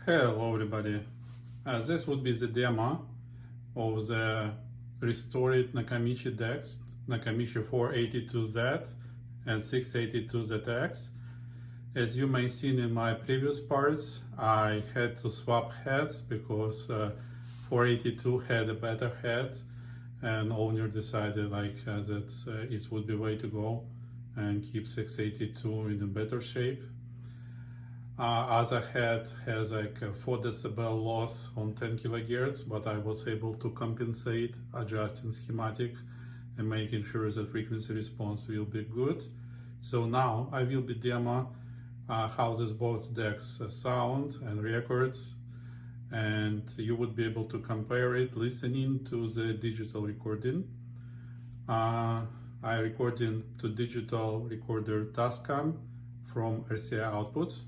Hello everybody, this would be the demo of the restored Nakamichi decks, Nakamichi 482z and 682zx. As you may seen in my previous parts, I had to swap heads because 482 had a better head and owner decided that it would be way to go and keep 682 in a better shape. Other head has like a 4 decibel loss on 10 kilohertz, but I was able to compensate, adjusting schematic and making sure that frequency response will be good. So now I will be demo how these both decks sound and records, and you would be able to compare it listening to the digital recording. I recording to digital recorder Tascam from RCA outputs.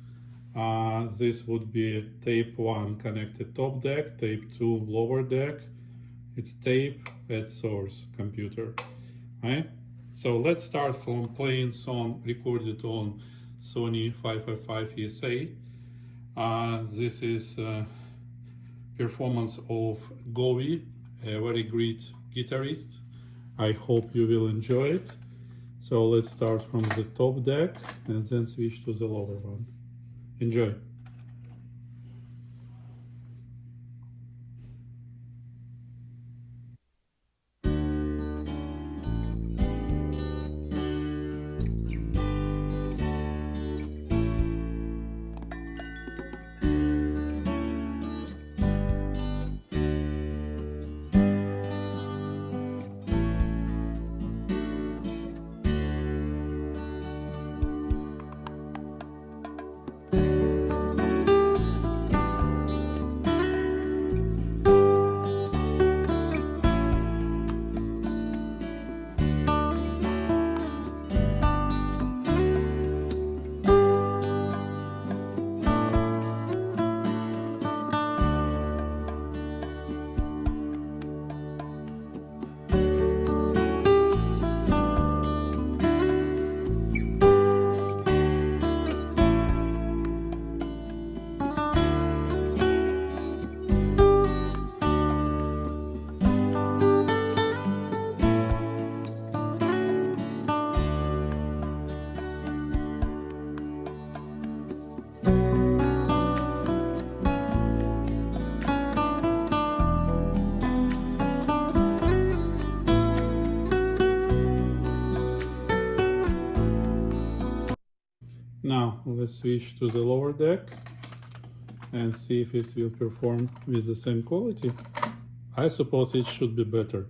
This would be tape 1 connected top deck, tape 2 lower deck. It's tape at source computer. Right? So let's start from playing song recorded on Sony 555 ESA. This is performance of Govi, a very great guitarist. I hope you will enjoy it. So let's start from the top deck and then switch to the lower one. Enjoy. Now let's switch to the lower deck and see if it will perform with the same quality. I suppose it should be better.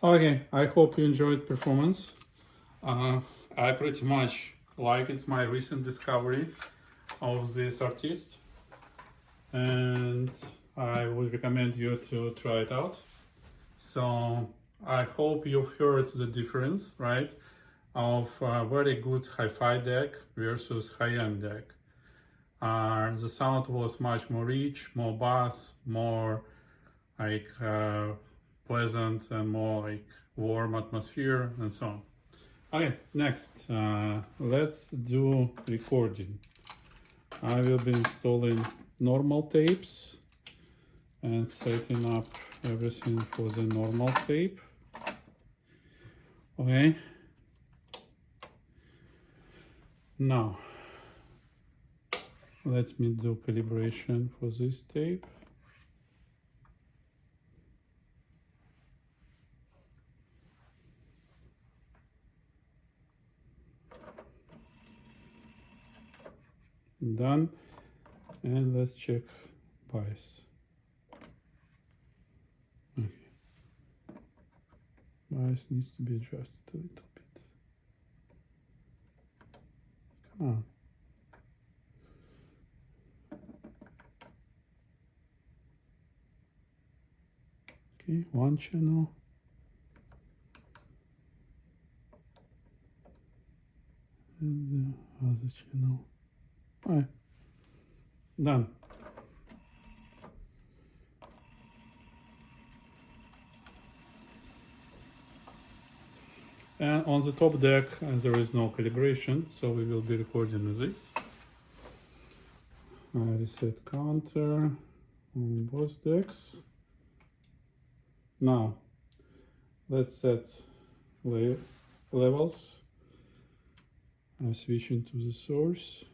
Okay, I hope you enjoyed performance. I pretty much like it's my recent discovery of this artist, and I would recommend you to try it out. So I hope you've heard the difference, right, of a very good hi-fi deck versus high-end deck. The sound was much more rich, more bass, more like pleasant and more like warm atmosphere and so on. Okay, next, let's do recording. I will be installing normal tapes and setting up everything for the normal tape. Okay. Now, let me do calibration for this tape. Done, and let's check bias. Okay. Bias needs to be adjusted a little bit. Come on. Okay, one channel. And the other channel. All right, done. And on the top deck, there is no calibration, so we will be recording this. I reset counter on both decks. Now, let's set levels. I'm switching to the source.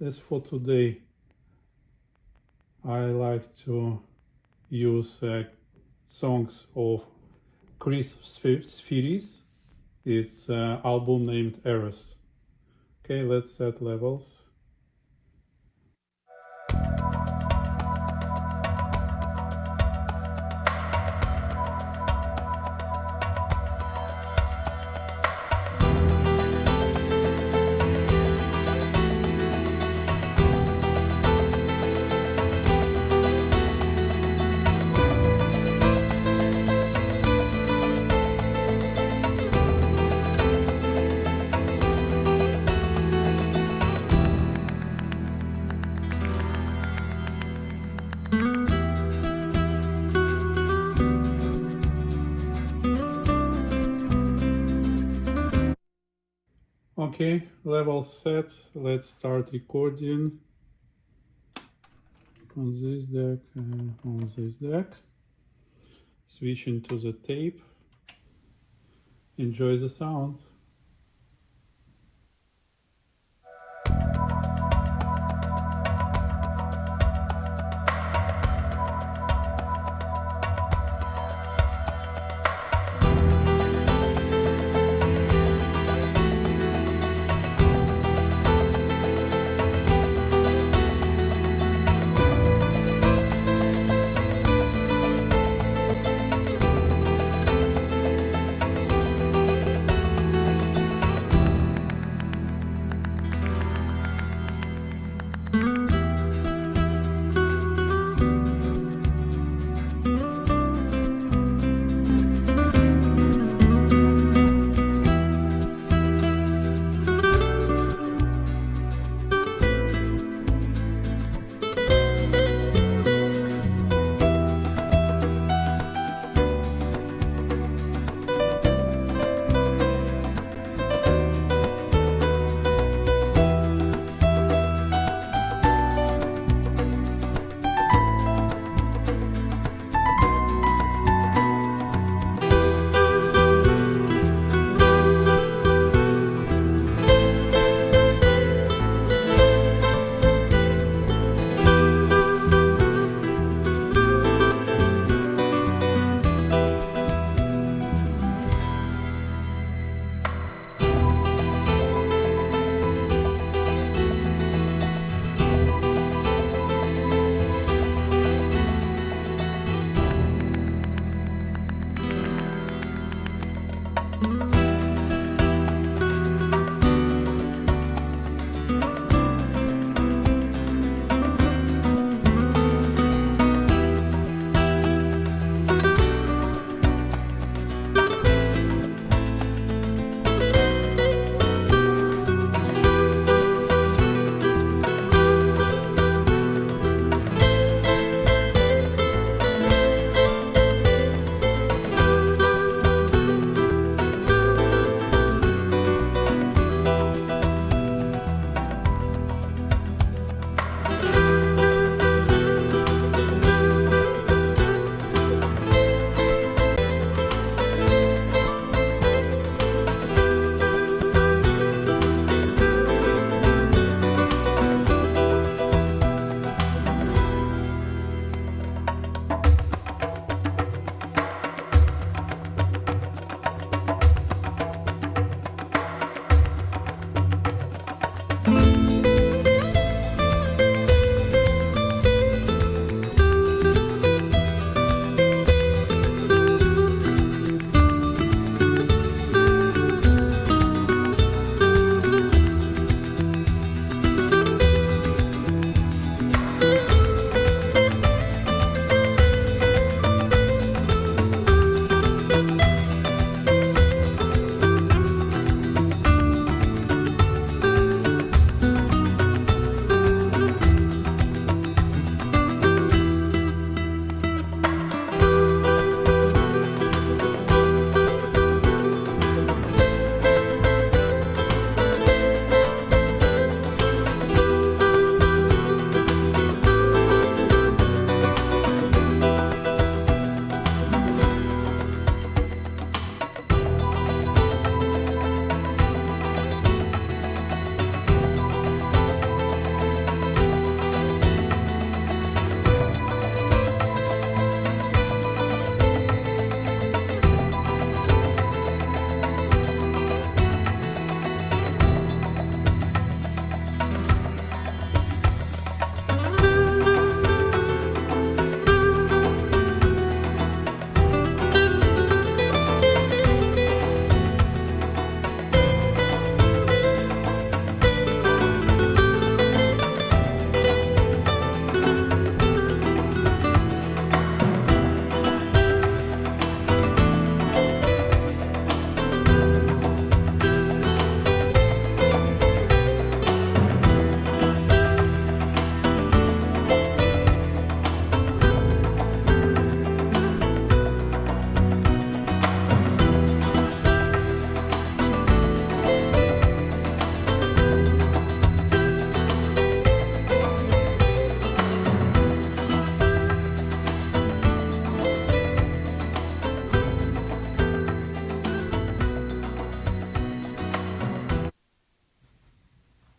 As for today, I like to use songs of Chris Spheres. It's an album named Eros. Okay, let's set levels. Okay, level set. Let's start recording on this deck and on this deck. Switching to the tape. Enjoy the sound.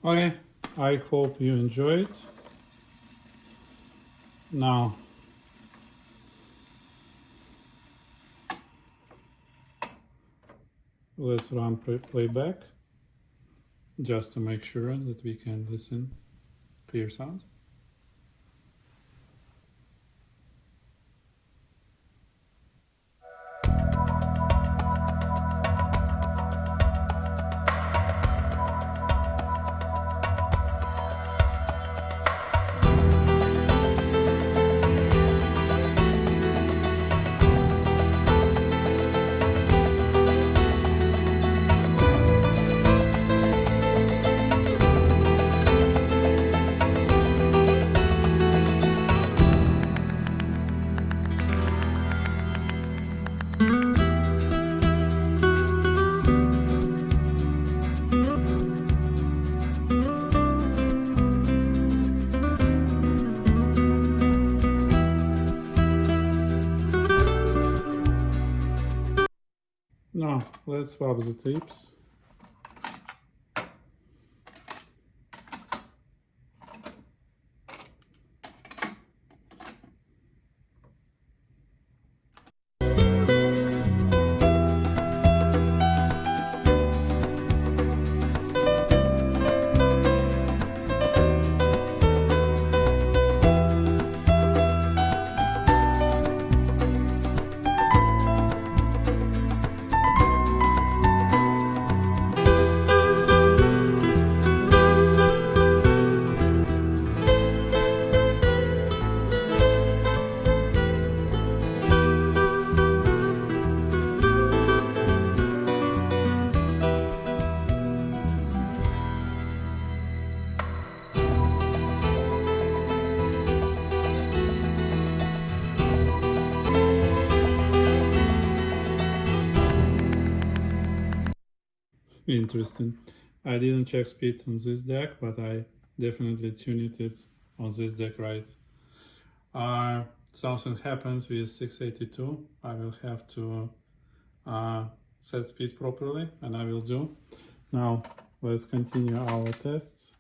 Okay, I hope you enjoyed. Now, let's run playback just to make sure that we can listen clear sound. Now, let's swap the tapes. Interesting. I didn't check speed on this deck, but I definitely tuned it on this deck right. Something happens with 682. I will have to set speed properly, and I will do. Now let's continue our tests.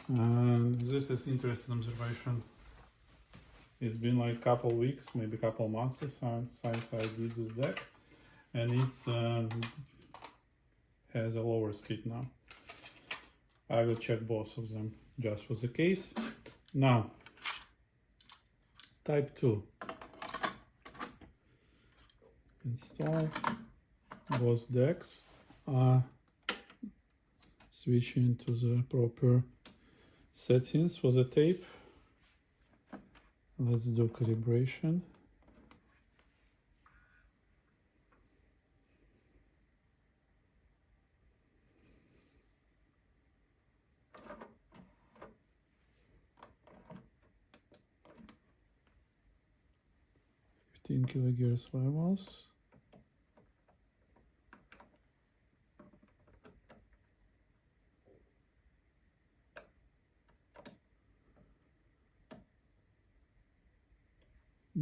This is interesting observation. It's been like a couple weeks, maybe a couple months since I did this deck, and it has a lower speed now. I will check both of them just for the case. Now, type 2. Install both decks. Switch into the proper settings for the tape. Let's do calibration. Kilohertz levels.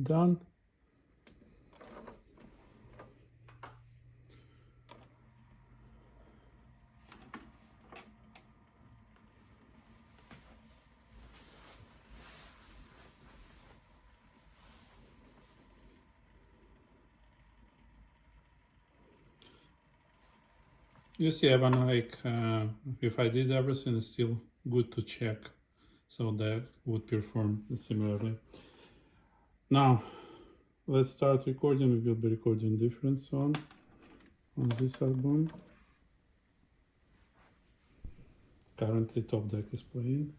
Done. You see, even like if I did everything, it's still good to check, so that would perform similarly. Now, let's start recording. We will be recording different song on this album. Currently, top deck is playing.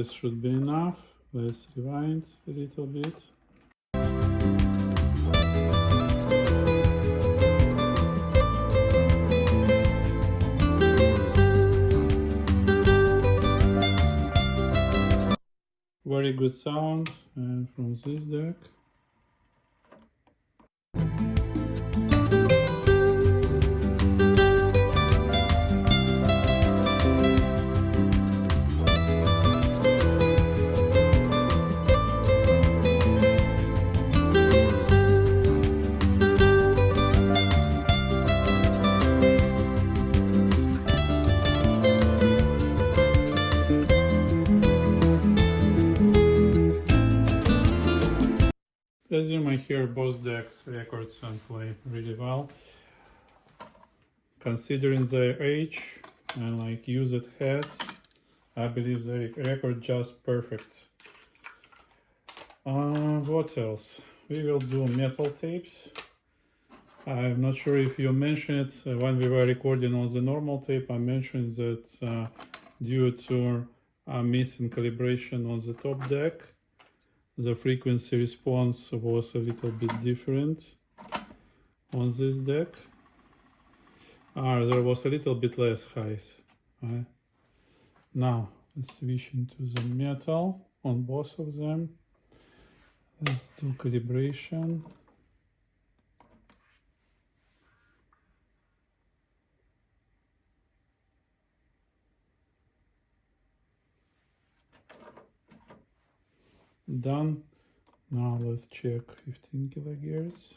this should be enough. Let's rewind a little bit. Very good sound from this deck. As you may hear, both decks records and play really well. Considering their age and like used heads, I believe they record just perfect. What else? We will do metal tapes. I'm not sure if you mentioned it when we were recording on the normal tape. I mentioned that due to missing calibration on the top deck, the frequency response was a little bit different on this deck. There was a little bit less highs. Right? Now let's switch into the metal on both of them. Let's do calibration. Done. Now let's check 15 kilohertz.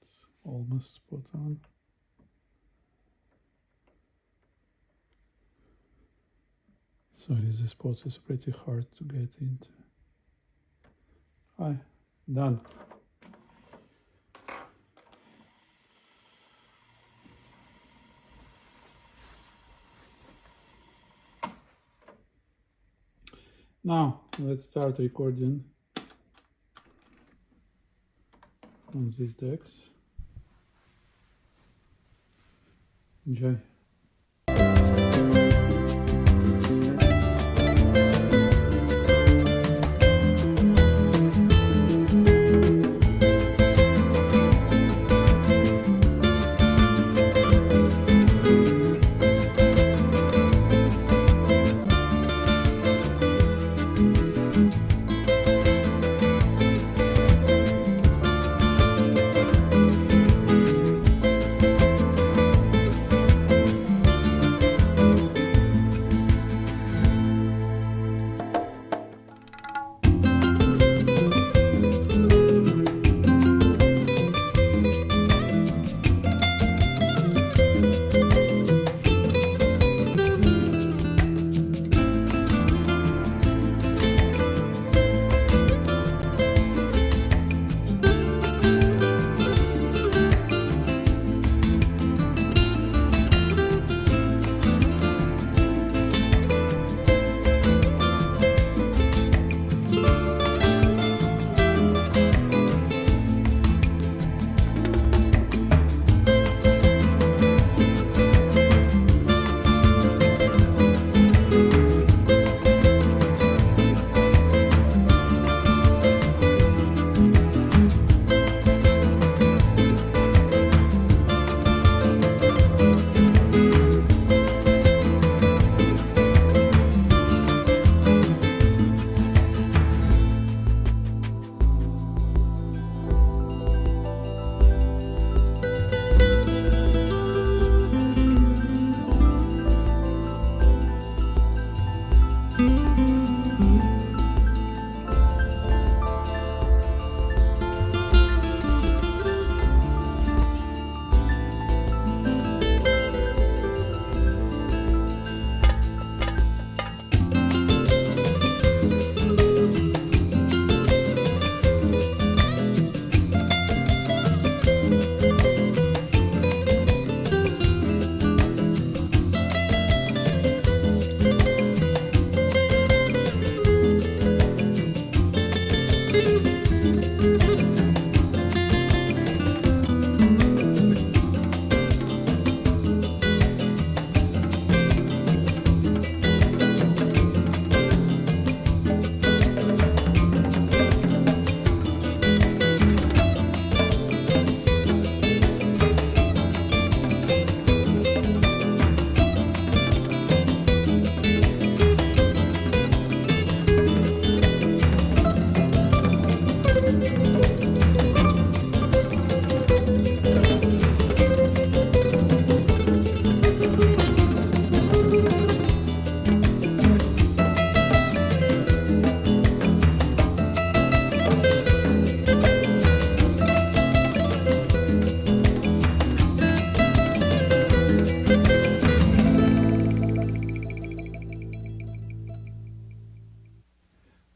It's almost spot on. Sorry, the spots is pretty hard to get into. Done. Now let's start recording on these decks. Enjoy.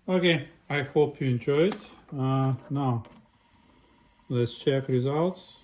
Okay, I hope you enjoyed. Now let's check results.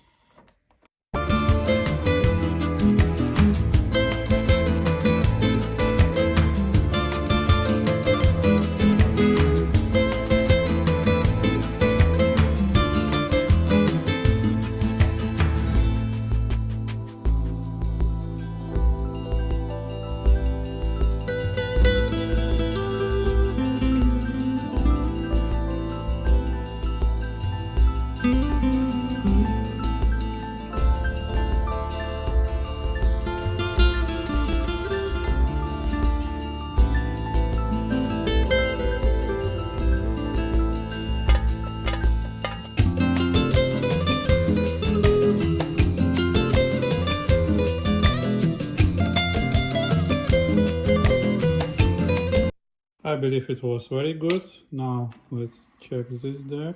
I believe it was very good. Now let's check this deck.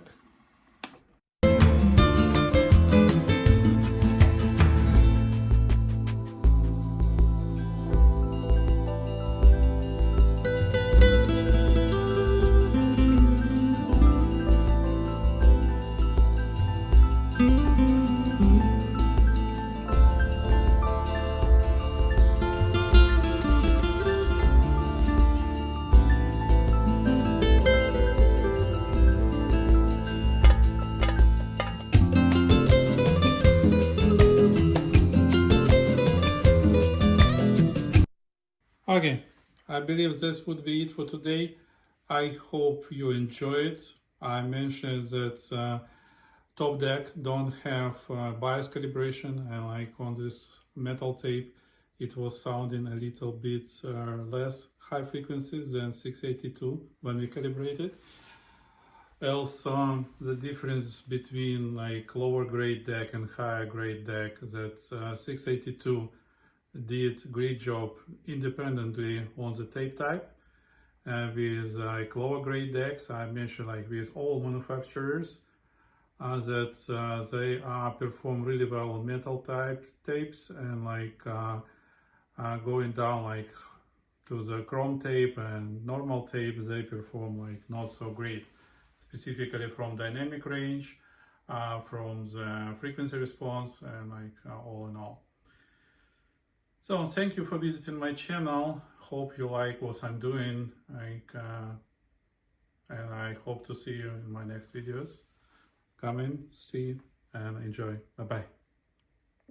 Okay, I believe this would be it for today. I hope you enjoyed. I mentioned that top deck don't have bias calibration, and like on this metal tape it was sounding a little bit less high frequencies than 682 when we calibrated. Also, the difference between like lower grade deck and higher grade deck, that 682 did great job independently on the tape type. And with like lower grade decks, I mentioned like with all manufacturers that they perform really well on metal type tapes, and like going down like to the chrome tape and normal tape, they perform like not so great, specifically from dynamic range, from the frequency response, and like all in all. So thank you for visiting my channel. Hope you like what I'm doing, and I hope to see you in my next videos. Come in, see, and enjoy. Bye bye.